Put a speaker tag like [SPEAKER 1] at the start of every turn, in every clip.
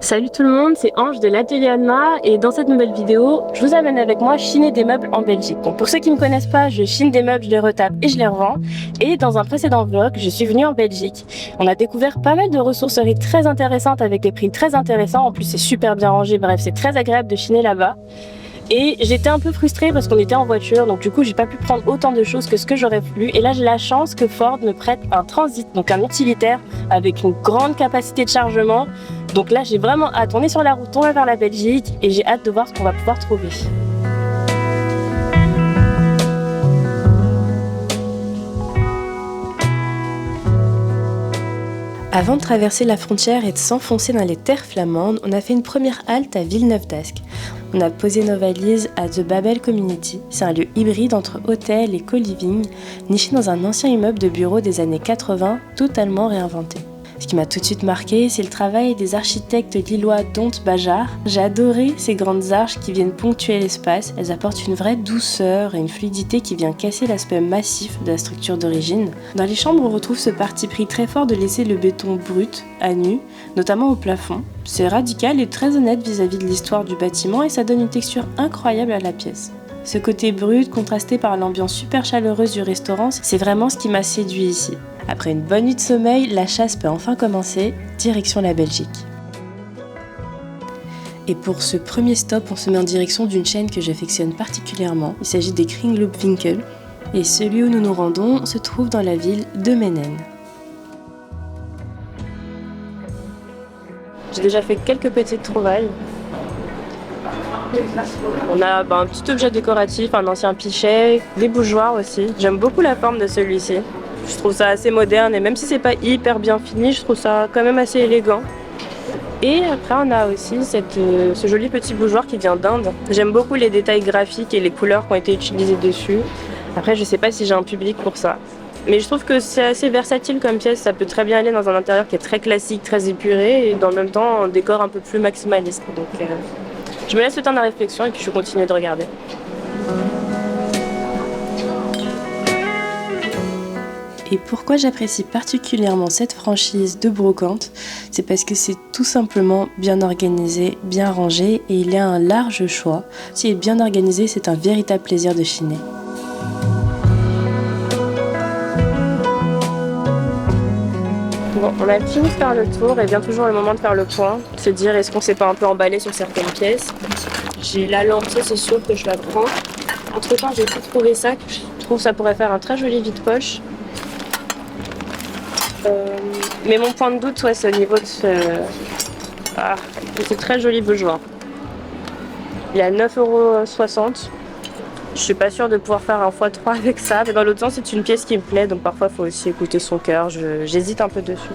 [SPEAKER 1] Salut tout le monde, c'est Ange de l'Atelier Alma et dans cette nouvelle vidéo, je vous amène avec moi chiner des meubles en Belgique. Donc pour ceux qui ne me connaissent pas, je chine des meubles, je les retape et je les revends. Et dans un précédent vlog, je suis venue en Belgique. On a découvert pas mal de ressourceries très intéressantes avec des prix très intéressants. En plus, c'est super bien rangé, bref, c'est très agréable de chiner là-bas. Et j'étais un peu frustrée parce qu'on était en voiture, donc du coup j'ai pas pu prendre autant de choses que ce que j'aurais voulu. Et là j'ai la chance que Ford me prête un Transit, donc un utilitaire avec une grande capacité de chargement. Donc là j'ai vraiment hâte, on est sur la route, on va vers la Belgique et j'ai hâte de voir ce qu'on va pouvoir trouver. Avant de traverser la frontière et de s'enfoncer dans les terres flamandes, on a fait une première halte à Villeneuve-d'Ascq. On a posé nos valises à The Babel Community. C'est un lieu hybride entre hôtel et co-living, niché dans un ancien immeuble de bureaux des années 80, totalement réinventé. Ce qui m'a tout de suite marqué, c'est le travail des architectes lillois Dont Bajar. J'ai adoré ces grandes arches qui viennent ponctuer l'espace. Elles apportent une vraie douceur et une fluidité qui vient casser l'aspect massif de la structure d'origine. Dans les chambres, on retrouve ce parti pris très fort de laisser le béton brut, à nu, notamment au plafond. C'est radical et très honnête vis-à-vis de l'histoire du bâtiment et ça donne une texture incroyable à la pièce. Ce côté brut, contrasté par l'ambiance super chaleureuse du restaurant, c'est vraiment ce qui m'a séduit ici. Après une bonne nuit de sommeil, la chasse peut enfin commencer, direction la Belgique. Et pour ce premier stop, on se met en direction d'une chaîne que j'affectionne particulièrement. Il s'agit des Kringloopwinkel. Et celui où nous nous rendons se trouve dans la ville de Menen. J'ai déjà fait quelques petites trouvailles. On a un petit objet décoratif, un ancien pichet, des bougeoirs aussi. J'aime beaucoup la forme de celui-ci. Je trouve ça assez moderne et même si c'est pas hyper bien fini, je trouve ça quand même assez élégant. Et après on a aussi ce joli petit bougeoir qui vient d'Inde. J'aime beaucoup les détails graphiques et les couleurs qui ont été utilisées dessus. Après je sais pas si j'ai un public pour ça. Mais je trouve que c'est assez versatile comme pièce, ça peut très bien aller dans un intérieur qui est très classique, très épuré et dans le même temps un décor un peu plus maximaliste. Donc je me laisse le temps de la réflexion et puis je continue de regarder. Et pourquoi j'apprécie particulièrement cette franchise de brocante, c'est parce que c'est tout simplement bien organisé, bien rangé et il y a un large choix. S'il est bien organisé, c'est un véritable plaisir de chiner. Bon, on a fini de faire le tour et vient toujours le moment de faire le point, de se dire est-ce qu'on s'est pas un peu emballé sur certaines pièces. J'ai la lentille, c'est sûr que je la prends. Entre temps, j'ai aussi trouvé ça, je trouve que ça pourrait faire un très joli vide-poche. Mais mon point de doute, c'est au niveau de ce très joli bougeoir. Il est à 9,60 €. Je suis pas sûre de pouvoir faire un x3 avec ça, mais dans l'autre sens, c'est une pièce qui me plaît, donc parfois il faut aussi écouter son cœur. J'hésite un peu dessus.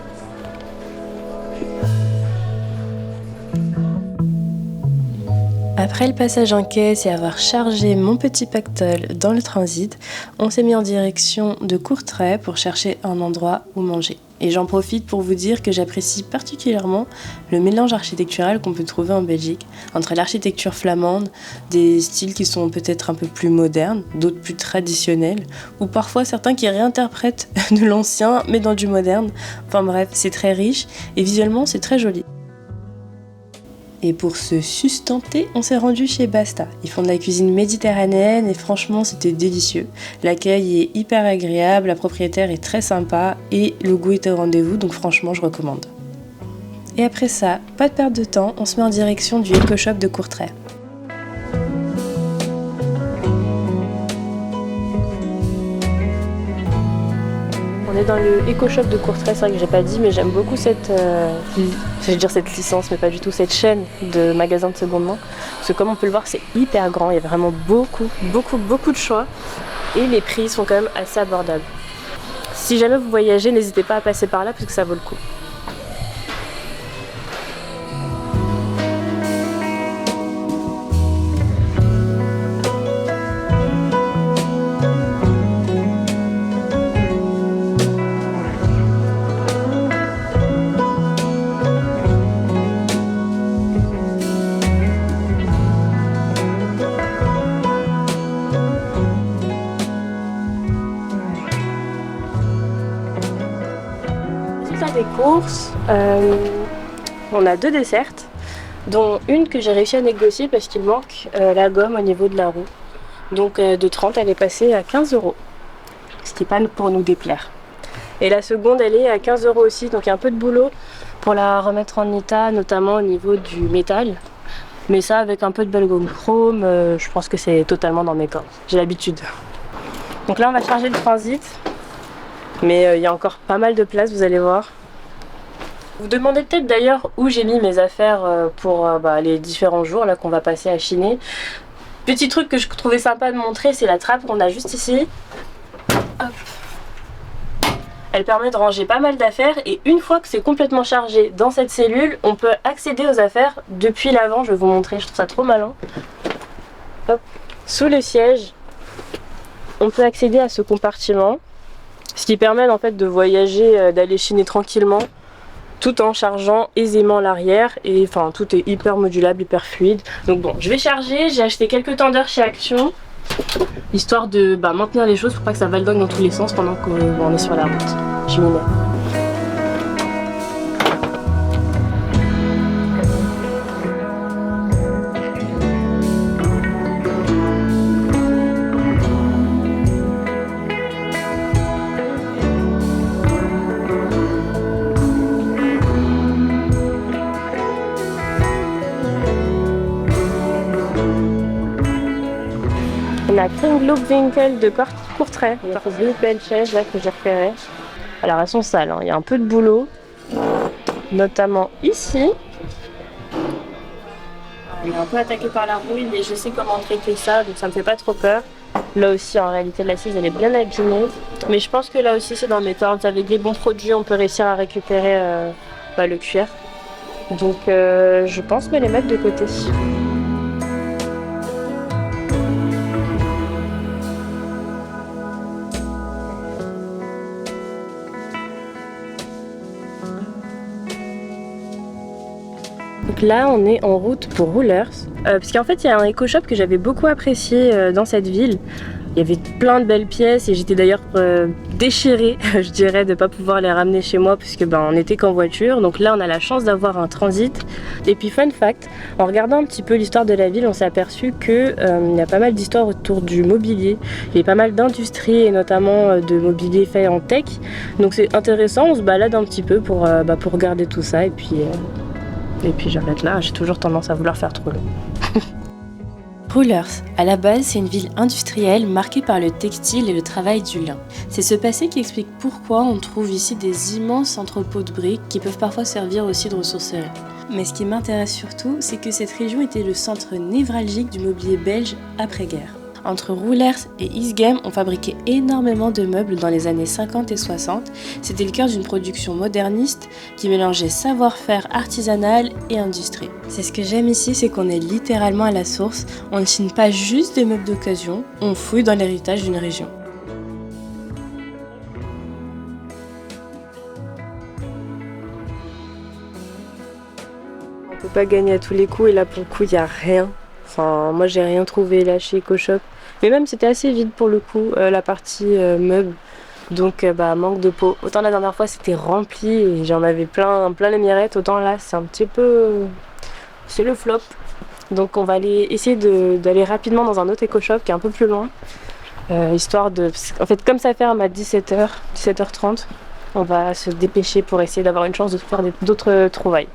[SPEAKER 1] Après le passage en caisse et avoir chargé mon petit pactole dans le transit, on s'est mis en direction de Courtrai pour chercher un endroit où manger. Et j'en profite pour vous dire que j'apprécie particulièrement le mélange architectural qu'on peut trouver en Belgique, entre l'architecture flamande, des styles qui sont peut-être un peu plus modernes, d'autres plus traditionnels, ou parfois certains qui réinterprètent de l'ancien mais dans du moderne. Enfin bref, c'est très riche et visuellement c'est très joli. Et pour se sustenter, on s'est rendu chez Basta. Ils font de la cuisine méditerranéenne et franchement c'était délicieux. L'accueil est hyper agréable, la propriétaire est très sympa et le goût est au rendez-vous, donc franchement je recommande. Et après ça, pas de perte de temps, on se met en direction du Eco-Shop de Courtrai. On est dans le Eco-Shop de Courtrai, c'est vrai que j'ai pas dit, mais j'aime beaucoup cette licence, mais pas du tout, cette chaîne de magasins de seconde main. Parce que comme on peut le voir, c'est hyper grand, il y a vraiment beaucoup de choix. Et les prix sont quand même assez abordables. Si jamais vous voyagez, n'hésitez pas à passer par là, parce que ça vaut le coup. Des courses, on a 2 desserts. dont une que j'ai réussi à négocier parce qu'il manque la gomme au niveau de la roue. Donc de 30, elle est passée à 15 €, ce qui n'est pas pour nous déplaire. Et la seconde, elle est à 15 € aussi, donc il y a un peu de boulot pour la remettre en état, notamment au niveau du métal. Mais ça, avec un peu de belle gomme chrome, je pense que c'est totalement dans mes cordes. J'ai l'habitude. Donc là, on va charger le transit. Mais il y a encore pas mal de place, vous allez voir. Vous demandez peut-être d'ailleurs où j'ai mis mes affaires pour les différents jours là qu'on va passer à chiner. Petit truc que je trouvais sympa de montrer, c'est la trappe qu'on a juste ici. Hop. Elle permet de ranger pas mal d'affaires et une fois que c'est complètement chargé dans cette cellule, on peut accéder aux affaires depuis l'avant. Je vais vous montrer, je trouve ça trop malin. Hop. Sous le siège, on peut accéder à ce compartiment, ce qui permet en fait de voyager, d'aller chiner tranquillement, tout en chargeant aisément l'arrière. Et enfin, tout est hyper modulable, hyper fluide. Donc bon, je vais charger. J'ai acheté quelques tendeurs chez Action, histoire de maintenir les choses pour pas que ça valdogne dans tous les sens pendant qu'on est sur la route. Je m'y mets. On a Kringloopwinkel de Courtrai. Il y a ces deux belles chaises là que j'ai repérées. Alors elles sont sales, hein. Il y a un peu de boulot, notamment ici. On est un peu attaqué par la rouille, mais je sais comment traiter ça, donc ça me fait pas trop peur. Là aussi, en réalité, l'assise elle est bien abîmée. Mais je pense que là aussi c'est dans mes cordes. Avec les bons produits, on peut réussir à récupérer le cuir. Donc je pense me les mettre de côté. Donc là on est en route pour Roulers, parce qu'en fait il y a un éco-shop que j'avais beaucoup apprécié dans cette ville. Il y avait plein de belles pièces et j'étais d'ailleurs déchirée, je dirais, de ne pas pouvoir les ramener chez moi puisque on n'était qu'en voiture. Donc là on a la chance d'avoir un transit. Et puis fun fact, en regardant un petit peu l'histoire de la ville, on s'est aperçu qu'il y a pas mal d'histoires autour du mobilier. Il y a pas mal d'industries et notamment de mobilier fait en tech. Donc c'est intéressant, on se balade un petit peu pour regarder tout ça et puis j'arrête là, j'ai toujours tendance à vouloir faire trop long.
[SPEAKER 2] Roulers, à la base, c'est une ville industrielle marquée par le textile et le travail du lin. C'est ce passé qui explique pourquoi on trouve ici des immenses entrepôts de briques qui peuvent parfois servir aussi de ressourcerie. Mais ce qui m'intéresse surtout, c'est que cette région était le centre névralgique du mobilier belge après-guerre. Entre Roulers et Isgem, on fabriquait énormément de meubles dans les années 50 et 60. C'était le cœur d'une production moderniste qui mélangeait savoir-faire artisanal et industrie. C'est ce que j'aime ici, c'est qu'on est littéralement à la source. On ne chine pas juste des meubles d'occasion, on fouille dans l'héritage d'une région.
[SPEAKER 1] On peut pas gagner à tous les coups et là pour le coup il n'y a rien. Enfin moi j'ai rien trouvé là chez EcoShop. Mais même c'était assez vide pour le coup, la partie meubles. Donc manque de peau. Autant la dernière fois c'était rempli et j'en avais plein les mirettes. Autant là c'est un petit peu... c'est le flop. Donc on va essayer d'aller rapidement dans un autre EcoShop qui est un peu plus loin. Histoire de... En fait comme ça ferme à 17h, 17h30, on va se dépêcher pour essayer d'avoir une chance de faire d'autres trouvailles.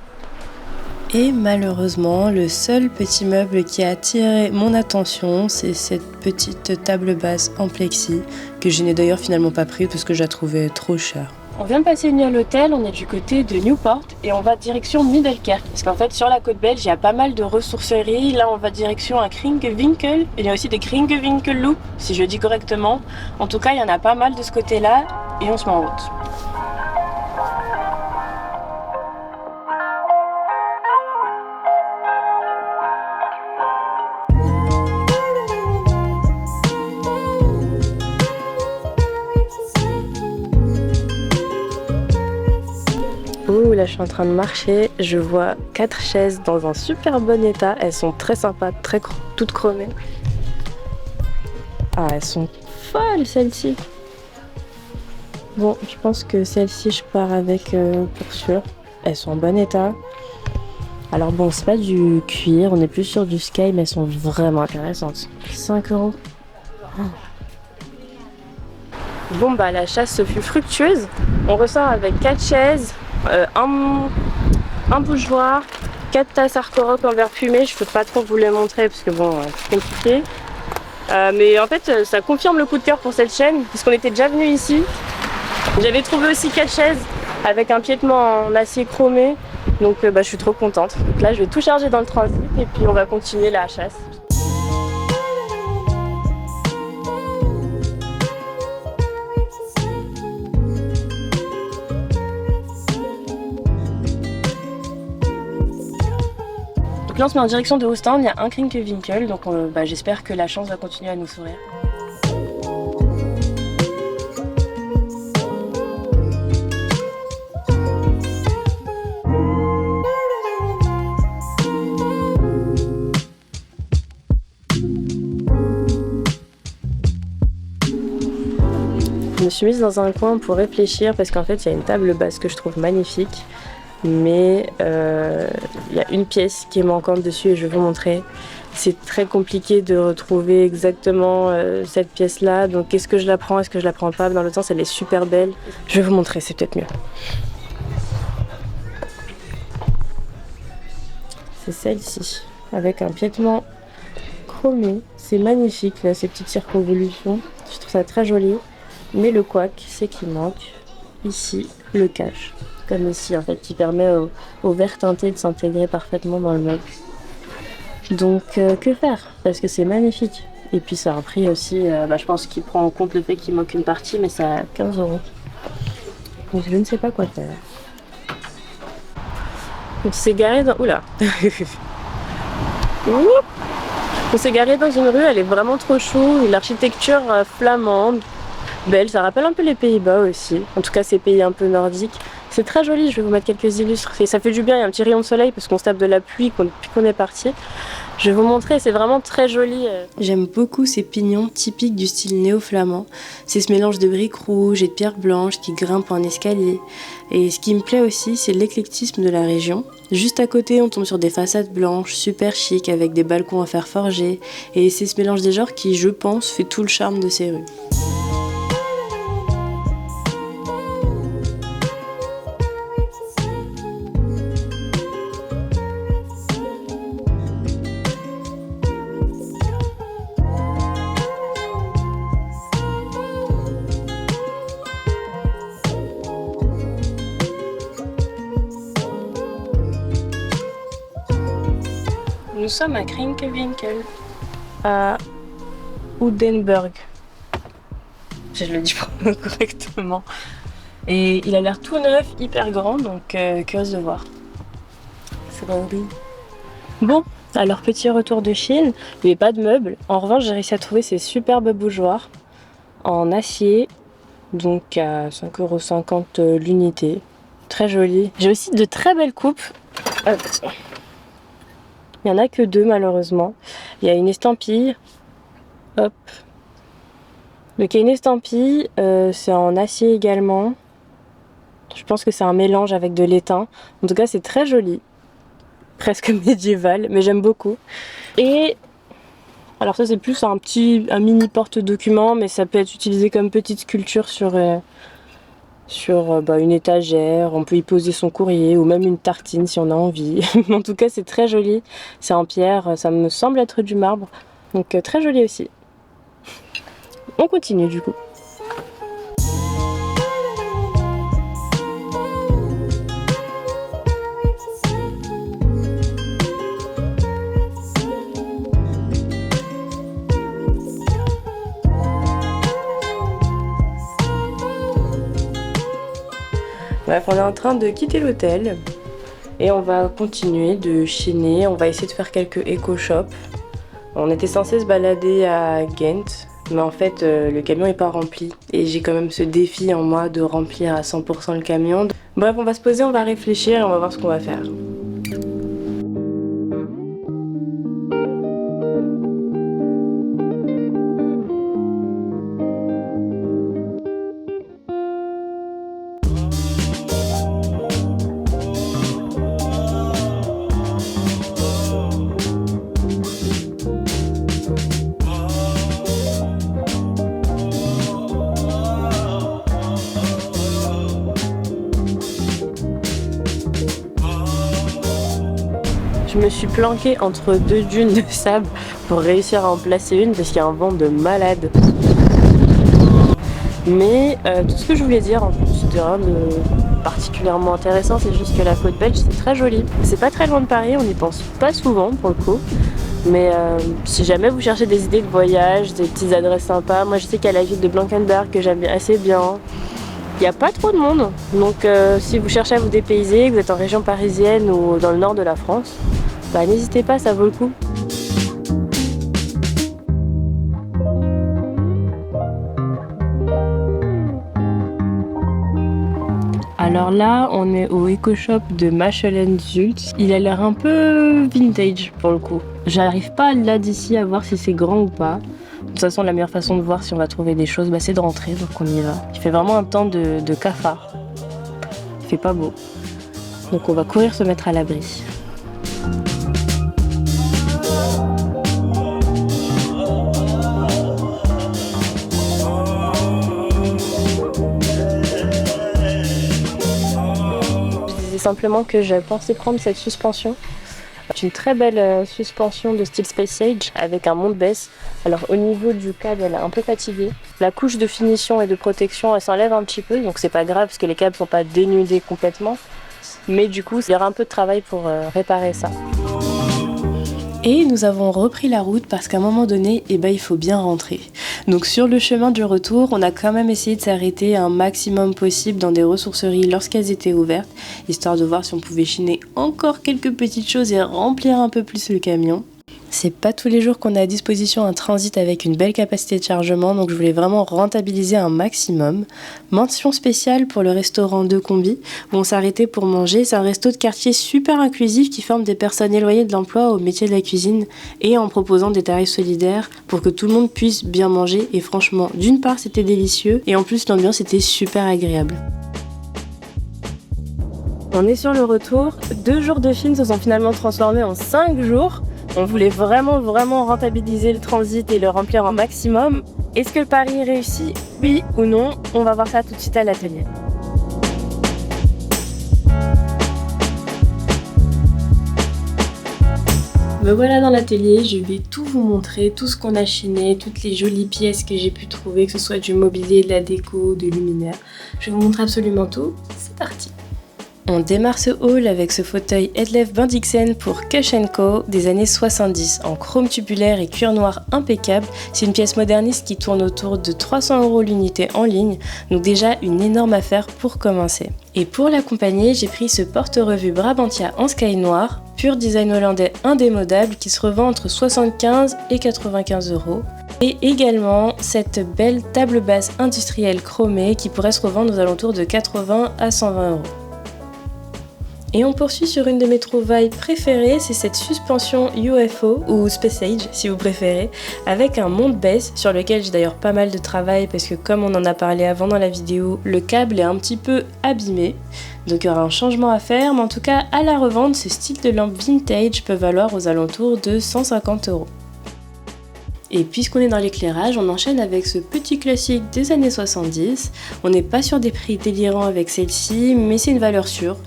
[SPEAKER 2] Et malheureusement, le seul petit meuble qui a attiré mon attention, c'est cette petite table basse en plexi, que je n'ai d'ailleurs finalement pas prise parce que je la trouvais trop chère.
[SPEAKER 1] On vient de passer une nuit à l'hôtel, on est du côté de Newport et on va direction Middelkerk. Parce qu'en fait, sur la côte belge, il y a pas mal de ressourceries. Là, on va direction à Kringewinkel. Il y a aussi des Kringewinkelloop, si je dis correctement. En tout cas, il y en a pas mal de ce côté-là et on se met en route. Ouh, là je suis en train de marcher, je vois 4 chaises dans un super bon état, elles sont très sympas, toutes chromées. Ah, elles sont folles celles-ci. Bon, je pense que celle-ci je pars avec pour sûr. Elles sont en bon état. Alors bon, c'est pas du cuir, on est plus sur du sky, mais elles sont vraiment intéressantes. 5 €. Bon bah la chasse fut fructueuse. On ressort avec 4 chaises, un bougeoir, 4 tasses Arcoroc en verre fumé. Je peux pas trop vous les montrer parce que bon, c'est compliqué. Mais en fait, ça confirme le coup de cœur pour cette chaîne, puisqu'on était déjà venu ici. J'avais trouvé aussi 4 chaises avec un piétement en acier chromé. Donc je suis trop contente. Donc là, je vais tout charger dans le transit et puis on va continuer la chasse. Là on se met en direction de Ostende, il y a un Krinkelwinkel, donc j'espère que la chance va continuer à nous sourire. Je me suis mise dans un coin pour réfléchir parce qu'en fait il y a une table basse que je trouve magnifique. Mais il y a une pièce qui est manquante dessus et je vais vous montrer. C'est très compliqué de retrouver exactement cette pièce là, donc est-ce que je la prends, est-ce que je la prends pas? Dans le sens elle est super belle. Je vais vous montrer, c'est peut-être mieux. C'est celle-ci, avec un piétement chromé. C'est magnifique là, ces petites circonvolutions. Je trouve ça très joli. Mais le couac, c'est qu'il manque ici le cache. Comme ici en fait, qui permet au verre teinté de s'intégrer parfaitement dans le meuble. Donc que faire? Parce que c'est magnifique. Et puis ça a un prix aussi, je pense qu'il prend en compte le fait qu'il manque une partie, mais ça a 15 €. Donc je ne sais pas quoi faire. On s'est garé dans... Oula. On s'est garé dans une rue, elle est vraiment trop chou. L'architecture flamande, belle, ça rappelle un peu les Pays-Bas aussi. En tout cas ces pays un peu nordiques. C'est très joli, je vais vous mettre quelques illustres. Et ça fait du bien, il y a un petit rayon de soleil parce qu'on se tape de la pluie depuis qu'on est parti. Je vais vous montrer, c'est vraiment très joli. J'aime beaucoup ces pignons typiques du style néo-flamand. C'est ce mélange de briques rouges et de pierres blanches qui grimpent en escalier. Et ce qui me plaît aussi, c'est l'éclectisme de la région. Juste à côté, on tombe sur des façades blanches, super chic, avec des balcons en fer forgé. Et c'est ce mélange des genres qui, je pense, fait tout le charme de ces rues. Nous sommes à Krinkelwinkel, à Oudenburg. Je le dis pas correctement. Et il a l'air tout neuf, hyper grand, donc curieuse de voir. C'est joli. Bon, alors petit retour de Chine. Il n'y avait pas de meubles. En revanche, j'ai réussi à trouver ces superbes bougeoirs en acier, donc à 5,50 € l'unité. Très joli. J'ai aussi de très belles coupes. Il n'y en a que 2 malheureusement. Il y a une estampille. Hop. Donc il y a une estampille, c'est en acier également. Je pense que c'est un mélange avec de l'étain. En tout cas c'est très joli. Presque médiéval, mais j'aime beaucoup. Et alors ça c'est plus un mini porte-document, mais ça peut être utilisé comme petite sculpture sur une étagère. On peut y poser son courrier ou même une tartine si on a envie. En tout cas c'est très joli. C'est en pierre, ça me semble être du marbre. Donc très joli aussi. On continue du coup. Bref, on est en train de quitter l'hôtel et on va continuer de chiner. On va essayer de faire quelques éco-shops. On était censé se balader à Ghent, mais en fait le camion est pas rempli. Et j'ai quand même ce défi en moi de remplir à 100% le camion. Bref, on va se poser, on va réfléchir et on va voir ce qu'on va faire. Je me suis planquée entre deux dunes de sable pour réussir à en placer une parce qu'il y a un vent de malade. Mais tout ce que je voulais dire en plus, c'était rien de particulièrement intéressant, c'est juste que la côte belge c'est très joli. C'est pas très loin de Paris, on n'y pense pas souvent pour le coup. Mais si jamais vous cherchez des idées de voyage, des petites adresses sympas, moi je sais qu'il y a la ville de Blankenberg que j'aime assez bien. Il n'y a pas trop de monde, donc si vous cherchez à vous dépayser, que vous êtes en région parisienne ou dans le nord de la France, bah n'hésitez pas, ça vaut le coup. Alors là, on est au Eco-Shop de Machelen-Zult. Il a l'air un peu vintage pour le coup. J'arrive pas là d'ici à voir si c'est grand ou pas. De toute façon, la meilleure façon de voir si on va trouver des choses, c'est de rentrer, donc on y va. Il fait vraiment un temps de cafard. Il fait pas beau. Donc on va courir se mettre à l'abri. Simplement que j'ai pensé prendre cette suspension. C'est une très belle suspension de style Space Age avec un monte-baisse. Alors au niveau du câble, elle est un peu fatiguée. La couche de finition et de protection, elle s'enlève un petit peu, donc c'est pas grave parce que les câbles sont pas dénudés complètement. Mais du coup, il y aura un peu de travail pour réparer ça. Et nous avons repris la route parce qu'à un moment donné, il faut bien rentrer. Donc sur le chemin du retour, on a quand même essayé de s'arrêter un maximum possible dans des ressourceries lorsqu'elles étaient ouvertes, histoire de voir si on pouvait chiner encore quelques petites choses et remplir un peu plus le camion. C'est pas tous les jours qu'on a à disposition un transit avec une belle capacité de chargement, donc je voulais vraiment rentabiliser un maximum. Mention spéciale pour le restaurant De Combi, où on s'arrêtait pour manger. C'est un resto de quartier super inclusif qui forme des personnes éloignées de l'emploi au métier de la cuisine et en proposant des tarifs solidaires pour que tout le monde puisse bien manger. Et franchement, d'une part c'était délicieux et en plus l'ambiance était super agréable. On est sur le retour. 2 jours de film se sont finalement transformés en 5 jours. On voulait vraiment rentabiliser le transit et le remplir au maximum. Est-ce que le pari est réussi? Oui ou non? On va voir ça tout de suite à l'atelier. Me voilà dans l'atelier, je vais tout vous montrer, tout ce qu'on a chiné, toutes les jolies pièces que j'ai pu trouver, que ce soit du mobilier, de la déco, des luminaires. Je vais vous montrer absolument tout. C'est parti! On démarre ce haul avec ce fauteuil Hedlef Bendixen pour Kush & Co des années 70 en chrome tubulaire et cuir noir impeccable. C'est une pièce moderniste qui tourne autour de 300 € l'unité en ligne, donc déjà une énorme affaire pour commencer. Et pour l'accompagner, j'ai pris ce porte-revue Brabantia en sky noir, pur design hollandais indémodable qui se revend entre 75 et 95 €. Et également cette belle table basse industrielle chromée qui pourrait se revendre aux alentours de 80 à 120 €. Et on poursuit sur une de mes trouvailles préférées, c'est cette suspension UFO ou Space Age si vous préférez, avec un monte-baisse sur lequel j'ai d'ailleurs pas mal de travail parce que comme on en a parlé avant dans la vidéo, le câble est un petit peu abîmé, donc il y aura un changement à faire, mais en tout cas à la revente, ce style de lampe vintage peut valoir aux alentours de 150 €. Et puisqu'on est dans l'éclairage, on enchaîne avec ce petit classique des années 70. On n'est pas sur des prix délirants avec celle-ci, mais c'est une valeur sûre.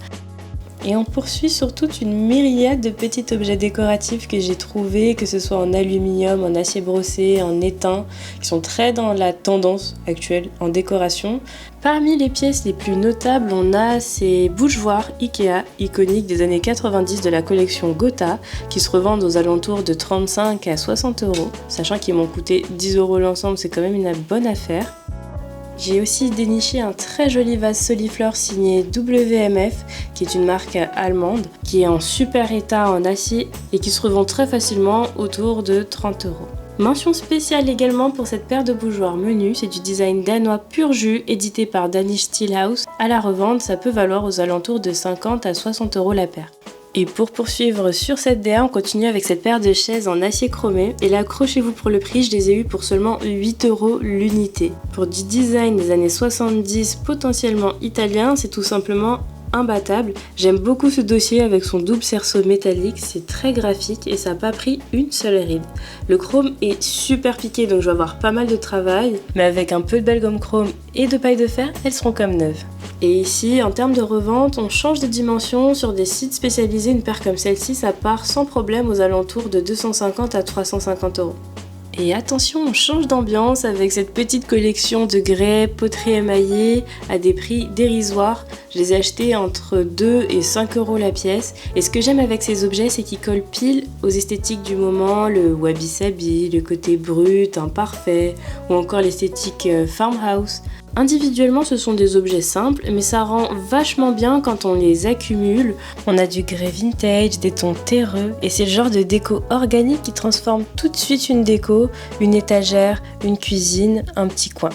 [SPEAKER 1] Et on poursuit sur toute une myriade de petits objets décoratifs que j'ai trouvés, que ce soit en aluminium, en acier brossé, en étain, qui sont très dans la tendance actuelle en décoration. Parmi les pièces les plus notables, on a ces bougeoirs Ikea, iconiques des années 90 de la collection Gotha, qui se revendent aux alentours de 35 à 60 €, sachant qu'ils m'ont coûté 10 € l'ensemble, c'est quand même une bonne affaire. J'ai aussi déniché un très joli vase Soliflore signé WMF, qui est une marque allemande, qui est en super état en acier et qui se revend très facilement autour de 30 €. Mention spéciale également pour cette paire de bougeoirs menus, c'est du design danois pur jus, édité par Danish Steelhouse. À la revente, ça peut valoir aux alentours de 50 à 60 € la paire. Et pour poursuivre sur cette DA, on continue avec cette paire de chaises en acier chromé. Et là, accrochez-vous pour le prix, je les ai eues pour seulement 8 € l'unité. Pour du design des années 70, potentiellement italien, c'est tout simplement imbattable. J'aime beaucoup ce dossier avec son double cerceau métallique, c'est très graphique et ça n'a pas pris une seule ride. Le chrome est super piqué donc je vais avoir pas mal de travail, mais avec un peu de belle gomme chrome et de paille de fer, elles seront comme neuves. Et ici, en termes de revente, on change de dimension. Sur des sites spécialisés, une paire comme celle-ci, ça part sans problème aux alentours de 250 à 350 €. Et attention, on change d'ambiance avec cette petite collection de grès, poteries émaillées à des prix dérisoires. Je les ai achetés entre 2 et 5 € la pièce. Et ce que j'aime avec ces objets, c'est qu'ils collent pile aux esthétiques du moment, le wabi-sabi, le côté brut, imparfait, ou encore l'esthétique farmhouse. Individuellement, ce sont des objets simples, mais ça rend vachement bien quand on les accumule. On a du grès vintage, des tons terreux, et c'est le genre de déco organique qui transforme tout de suite une déco, une étagère, une cuisine, un petit coin.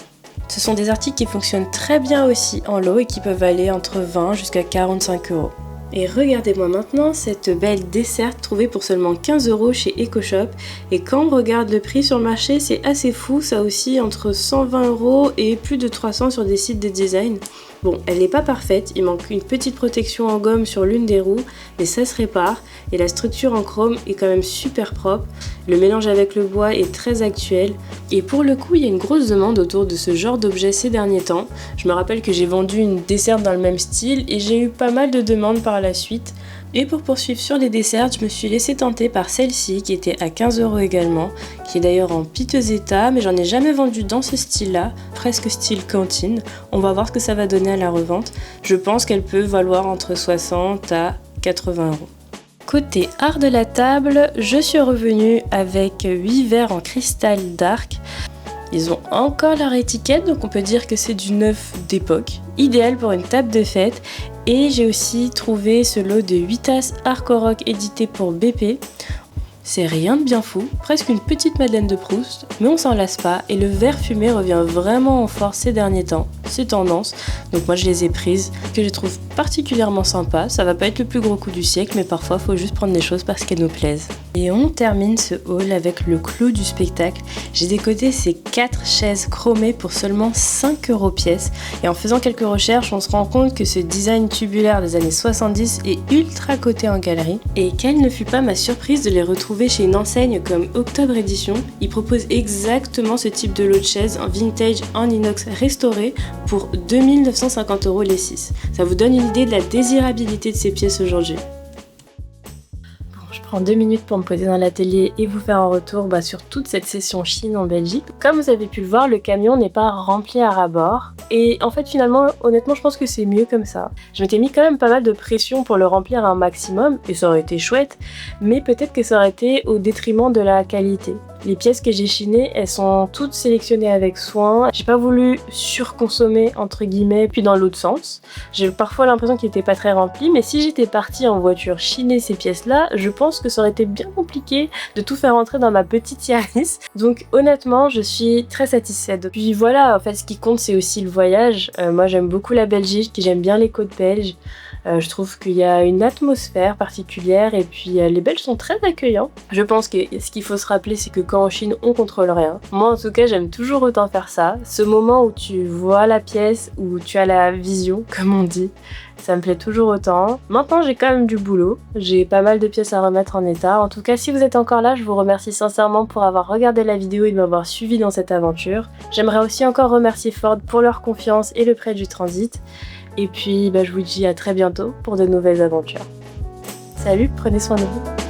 [SPEAKER 1] Ce sont des articles qui fonctionnent très bien aussi en lot et qui peuvent aller entre 20 jusqu'à 45 €. Et regardez-moi maintenant cette belle desserte trouvée pour seulement 15 € chez EcoShop. Et quand on regarde le prix sur le marché, c'est assez fou, ça aussi entre 120 € et plus de 300 sur des sites de design. Bon, elle n'est pas parfaite, il manque une petite protection en gomme sur l'une des roues, mais ça se répare. Et la structure en chrome est quand même super propre. Le mélange avec le bois est très actuel. Et pour le coup, il y a une grosse demande autour de ce genre d'objet ces derniers temps. Je me rappelle que j'ai vendu une desserte dans le même style et j'ai eu pas mal de demandes par la suite. Et pour poursuivre sur les desserts, je me suis laissée tenter par celle-ci qui était à 15 € également, qui est d'ailleurs en piteux état, mais j'en ai jamais vendu dans ce style-là, presque style cantine. On va voir ce que ça va donner à la revente. Je pense qu'elle peut valoir entre 60 à 80 €. Côté art de la table, je suis revenue avec 8 verres en cristal dark. Ils ont encore leur étiquette, donc on peut dire que c'est du neuf d'époque, idéal pour une table de fête. Et j'ai aussi trouvé ce lot de 8 tasses Arcorock édité pour BP. C'est rien de bien fou, presque une petite Madeleine de Proust, mais on s'en lasse pas et le verre fumé revient vraiment en force ces derniers temps. C'est tendance, donc moi je les ai prises, que je trouve particulièrement sympa. Ça va pas être le plus gros coup du siècle, mais parfois faut juste prendre des choses parce qu'elles nous plaisent. Et on termine ce haul avec le clou du spectacle. J'ai décoté ces 4 chaises chromées pour seulement 5 € pièce. Et en faisant quelques recherches, on se rend compte que ce design tubulaire des années 70 est ultra coté en galerie. Et quelle ne fut pas ma surprise de les retrouver chez une enseigne comme Octobre Édition. Ils proposent exactement ce type de lot de chaises en vintage en inox restauré pour 2950 € les 6. Ça vous donne une idée de la désirabilité de ces pièces aujourd'hui. Je prends 2 minutes pour me poser dans l'atelier et vous faire un retour sur toute cette session Chine en Belgique. Comme vous avez pu le voir, le camion n'est pas rempli à ras-bord. Et en fait, finalement, honnêtement, je pense que c'est mieux comme ça. Je m'étais mis quand même pas mal de pression pour le remplir un maximum, et ça aurait été chouette, mais peut-être que ça aurait été au détriment de la qualité. Les pièces que j'ai chinées, elles sont toutes sélectionnées avec soin. J'ai pas voulu surconsommer, entre guillemets, puis dans l'autre sens. J'ai parfois l'impression qu'il était pas très rempli, mais si j'étais partie en voiture chiner ces pièces-là, je pense que ça aurait été bien compliqué de tout faire entrer dans ma petite Yaris. Donc honnêtement, je suis très satisfaite. Puis voilà, en fait, ce qui compte, c'est aussi le voyage. Moi, j'aime beaucoup la Belgique, j'aime bien les côtes belges. Je trouve qu'il y a une atmosphère particulière et puis les Belges sont très accueillants. Je pense que ce qu'il faut se rappeler, c'est que quand en Chine, on contrôle rien. Moi, en tout cas, j'aime toujours autant faire ça. Ce moment où tu vois la pièce, où tu as la vision, comme on dit, ça me plaît toujours autant. Maintenant, j'ai quand même du boulot. J'ai pas mal de pièces à remettre en état. En tout cas, si vous êtes encore là, je vous remercie sincèrement pour avoir regardé la vidéo et de m'avoir suivi dans cette aventure. J'aimerais aussi encore remercier Ford pour leur confiance et le prêt du transit. Et puis, je vous dis à très bientôt pour de nouvelles aventures. Salut, prenez soin de vous.